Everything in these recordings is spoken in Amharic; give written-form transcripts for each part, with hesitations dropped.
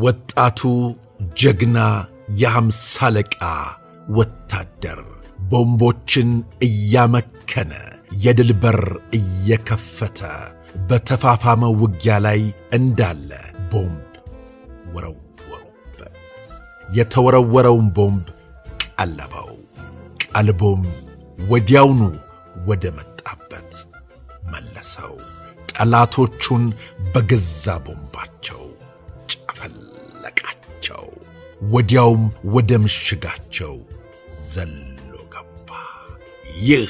ወጣቱ ጀግና የሃምሳ አለቃ ወታደር ቦምቦችን እያመከነ የድል በር እየከፈተ በተፋፋመው ውጊያ ላይ እንዳለ ቦምብ ወረወሩበት። የተወረወረውን ቦምብ ቀለበው። ቀልቦም ወዲያውኑ ወደ መጣበት መለሰው። ጠላቶቹን በገዛ ቦምባቸው ጨፈለቃቸው። ወዲያውም ወደ ምሽጋቸው ዘሎ ገባ። ይህ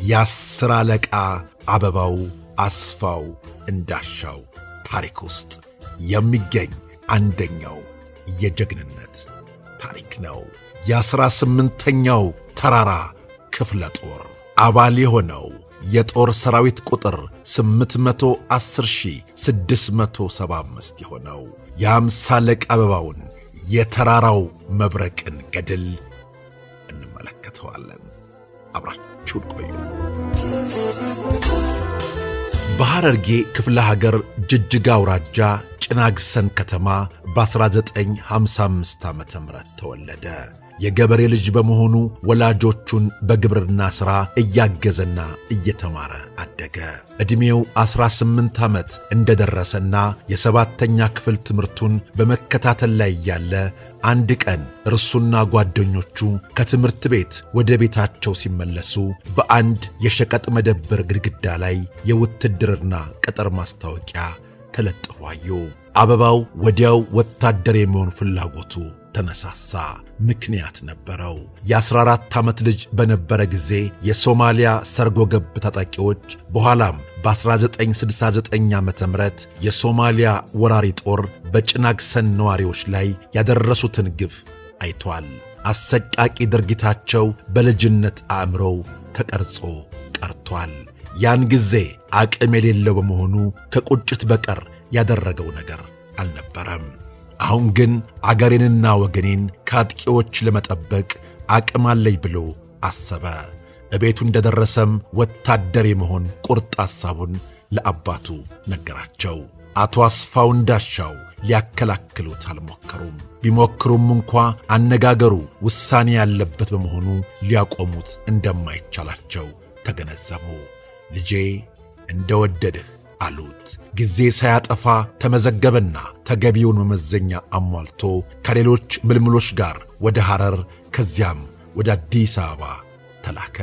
የ10 አለቃ አበባው አስፋው እንዳሻው ታሪክ ውስጥ የሚገኝ አንደኛው የጀግንነት ታሪክ ነው። የ18ኛው ተራራ ክፍለ ጦር አባል የሆነው የጦር ሰራዊት ቁጥር 810675 የሆነው የ50 አለቃ አበባውን የተራራው መብረቅን ገድል እንመለከተዋለን። አብራችሁን ቆዩ። በሐረርጌ ክፍለ ሀገር ጅጅጋ አውራጃ ጭናግሰን ከተማ በ1955 ዓ.ም ተወለደ። የገበሬ ልጅ በመሆኑ ወላጆቹን በግብርና ሥራ እያገዘና እየተማረ አደገ። ዕድሜው 18 ዓመት እንደደረሰና የ7ኛ ክፍል ትምህርቱን በመከታተል ላይ ያለ አንድ ቀን እርሱና ጓደኞቹ ከትምህርት ቤት ወደ ቤታቸው ሲመለሱ በአንድ የሸቀጥ መደብር ግድግዳ ላይ የውትድርና ቅጥር ማስታወቂያ ተለጥፎ አዩ። አበባው ወዲያው ወታደር የሚሆን ፍላጎቱ ተነሳሳ። ምክንያት ነበረው። የ14 ዓመት ልጅ በነበረ ጊዜ የሶማሊያ ሰርጎ ገብ ታጣቂዎች በኋላም በ1969 ዓ.ም የሶማሊያ ወራሪ ጦር በጭናግሰን ነዋሪዎች ላይ ያደረሱትን ግፍ አይቷል። አሰቃቂ ድርጊታቸው በልጅነት አእምሮው ተቀርጾ ቀርቷል። ያን ጊዜ አቅም የሌለው በመሆኑ ከቁጭት በቀር ያደረገው ነገር አልነበረም። አሁን ግን አገሬንና ወገኔን ከአጥቂዎች ለመጠበቅ አቅም አለኝ ብሎ አሰበ። እቤቱ እንደደረሰም ወታደር የመሆን ቁርጥ ሐሳቡን ለአባቱ ነገራቸው። አቶ አስፋው እንዳሻው ሊያከላክሉት አልሞከሩም። ቢሞክሩም እንኳ አነጋገሩ ውሳኔ ያለበት በመሆኑ ሊያቆሙት እንደማይቻላቸው ተገነዘቡ። ልጄ እንደወደድህ አሉት። ጊዜ ሳያጠፋ ተመዘገበና ተገቢውን መመዘኛ አሟልቶ ከሌሎች ምልምሎች ጋር ወደ ሐረር ከዚያም ወደ አዲስ አበባ ተላከ።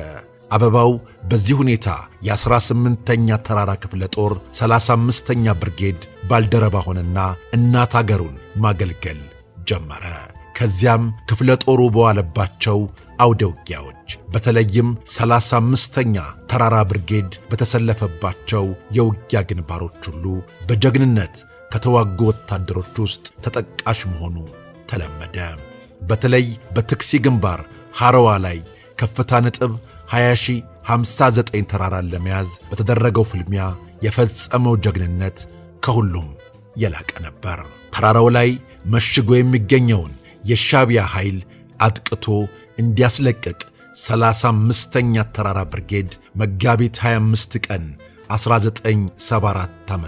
አበባው በዚህ ሁኔታ የ18ኛ ተራራ ክፍለ ጦር 35ኛ ብርጌድ ባልደረባ ሆነና እናት አገሩን ማገልገል ጀመረ። ከዚያም ክፍለ ጦሩ በዋለባቸው አውደ ውጊያዎች በተለይም 35ኛ ተራራ ብርጌድ በተሰለፈባቸው የውጊያ ግንባሮች ሁሉ በጀግንነት ከተዋጉ ወታደሮች ውስጥ ተጠቃሽ መሆኑ ተለመደ። በተለይ በትክሲ ግንባር ሐረዋ ላይ ከፍታ ነጥብ 20059 ተራራን ለመያዝ በተደረገው ፍልሚያ የፈጸመው ጀግንነት ከሁሉም የላቀ ነበር። ተራራው ላይ መሽጎ የሚገኘውን የሻቢያ ኃይል አጥቅቶ እንዲያስለቅቅ 35ኛ ተራራ ብርጌድ መጋቢት 25 ቀን 1974 ዓ.ም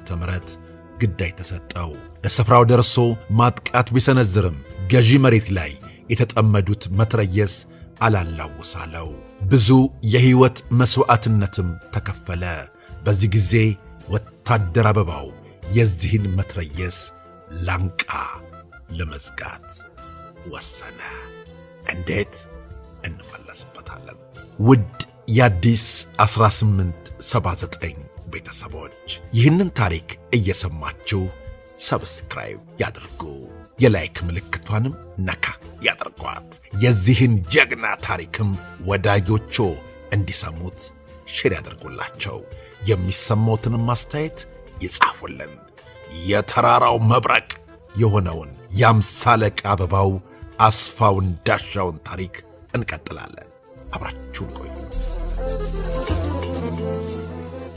ግዳይ ተሰጠው። ለስፍራው ደርሶ ማጥቃት ቢሰነዝርም ገዢ መሬት ላይ የተጠመዱት መትረየስ አላላውሳለው። ብዙ የሕይወት መሥዋዕትነትም ተከፈለ። በዚህ ጊዜ ወታደር አበባው የዚህን መትረየስ ላንቃ ለመዝጋት ወሰነ። እንዴት? እንመለስበታለን። ውድ የአዲስ 1879 ቤተሰቦች ይህንን ታሪክ እየሰማችሁ ሰብስክራይብ ያድርጉ፣ የላይክ ምልክቷንም ነካ ያድርጓት። የዚህን ጀግና ታሪክም ወዳጆቹ እንዲሰሙት ሼር ያድርጉላቸው። የሚሰማዎትንም አስተያየት ይጻፉልን። የተራራው መብረቅ የሆነውን የ50 አለቃ አበባው አስፋው እንዳሻውን ታሪክ እንቀጥላለን። አብራችሁን ቆዩ።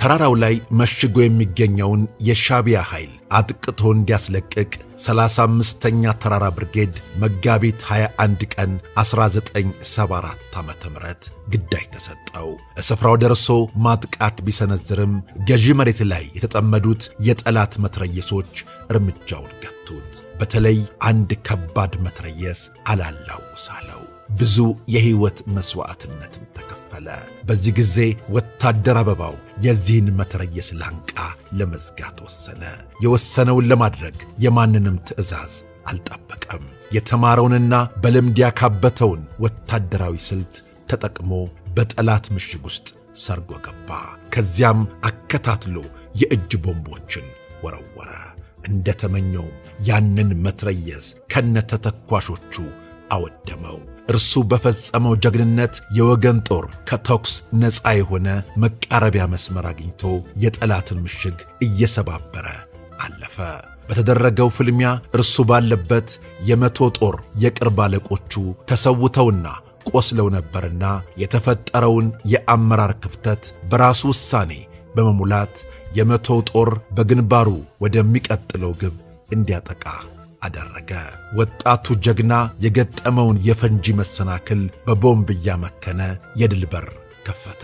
ተራራው ላይ መሽጎ የሚገኘውን የሻቢያ ኃይል አጥቅቶ እንዲያስለቅቅ 35ኛ ተራራ ብርጌድ መጋቢት 21 ቀን 1974 ዓ.ም ግዳይ ተሰጠው። ስፍራው ደርሶ ማጥቃት ቢሰነዝርም ገዢ መሬት ላይ የተጠመዱት የጠላት መትረየሶች እርምጃውን ገቱት። በተለይ አንድ ከባድ መትረየስ አላላውሳለው። ብዙ የሕይወት መስዋዕትነትም ተከፈለ። በዚህ ጊዜ ወታደር አበባው የዚህን መትረየስ ላንቃ ለመዝጋት ወሰነ። የወሰነውን ለማድረግ የማንንም ትዕዛዝ አልጠበቀም። የተማረውንና በልምድ ያካበተውን ወታደራዊ ስልት ተጠቅሞ በጠላት ምሽግ ውስጥ ሰርጎ ገባ። ከዚያም አከታትሎ የእጅ ቦምቦችን ወረወረ። እንደተመኘውም ያንን መትረየስ ከነተተኳሾቹ አወደመው። እርሱ በፈጸመው ጀግንነት የወገን ጦር ከተኩስ ነፃ የሆነ መቃረቢያ መስመር አግኝቶ የጠላትን ምሽግ እየሰባበረ አለፈ። በተደረገው ፍልሚያ እርሱ ባለበት የመቶ ጦር የቅርብ አለቆቹ ተሰውተውና ቆስለው ነበርና የተፈጠረውን የአመራር ክፍተት በራሱ ውሳኔ በመሙላት የመቶው ጦር በግንባሩ ወደሚቀጥለው ግብ እንዲያጠቃ አደረገ። ወጣቱ ጀግና የገጠመውን የፈንጂ መሰናክል በቦምብ እያመከነ የድል በር ከፈተ።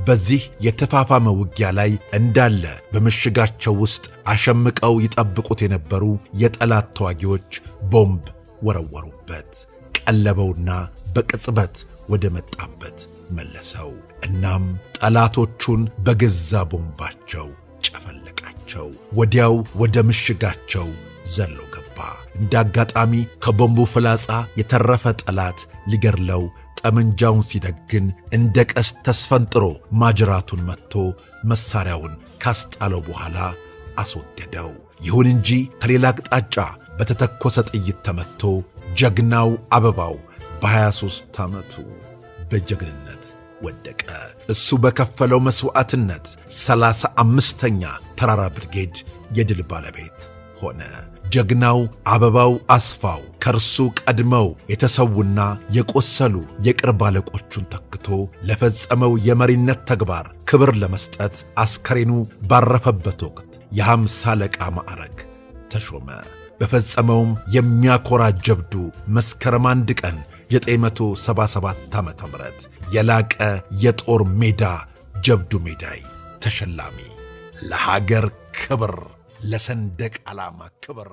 በዚህ የተፋፋመ ውጊያ ላይ እንዳለ በምሽጋቸው ውስጥ አሸምቀው ይጠብቁት የነበሩ የጠላት ተዋጊዎች ቦምብ ወረወሩበት። ቀለበውና በቅጽበት ወደ መጣበት መለሰው። እናም ጠላቶቹን በገዛ ቦምባቸው ጨፈለቃቸው። ወዲያው ወደ ምሽጋቸው ዘሎ ገባ። እንዳጋጣሚ ከቦምቡ ፍላጻ የተረፈ ጠላት ሊገድለው ጠመንጃውን ሲደግን እንደ ቀስት ተስፈንጥሮ ማጅራቱን መትቶ መሳሪያውን ካስጣለው በኋላ አስወገደው። ይሁን እንጂ ከሌላ አቅጣጫ በተተኮሰ ጥይት ተመትቶ ጀግናው አበባው በ23 ዓመቱ በጀግንነት ወደቀ። እሱ በከፈለው መስዋዕትነት 35ኛ ተራራ ብርጌድ የድል ባለቤት ሆነ። ጀግናው አበባው አስፋው ከርሱ ቀድመው የተሰውና የቆሰሉ የቅርብ አለቆቹን ተክቶ ለፈጸመው የመሪነት ተግባር ክብር ለመስጠት አስከሬኑ ባረፈበት ወቅት የ50 አለቃ ማዕረግ ተሾመ። በፈጸመውም የሚያኮራ ጀብዱ መስከረም 1 ቀን 977 ዓ.ም የላቀ የጦር ሜዳ ጀብዱ ሜዳይ ተሸላሚ፣ ለሀገር ክብር፣ ለሰንደቅ ዓላማ ክብር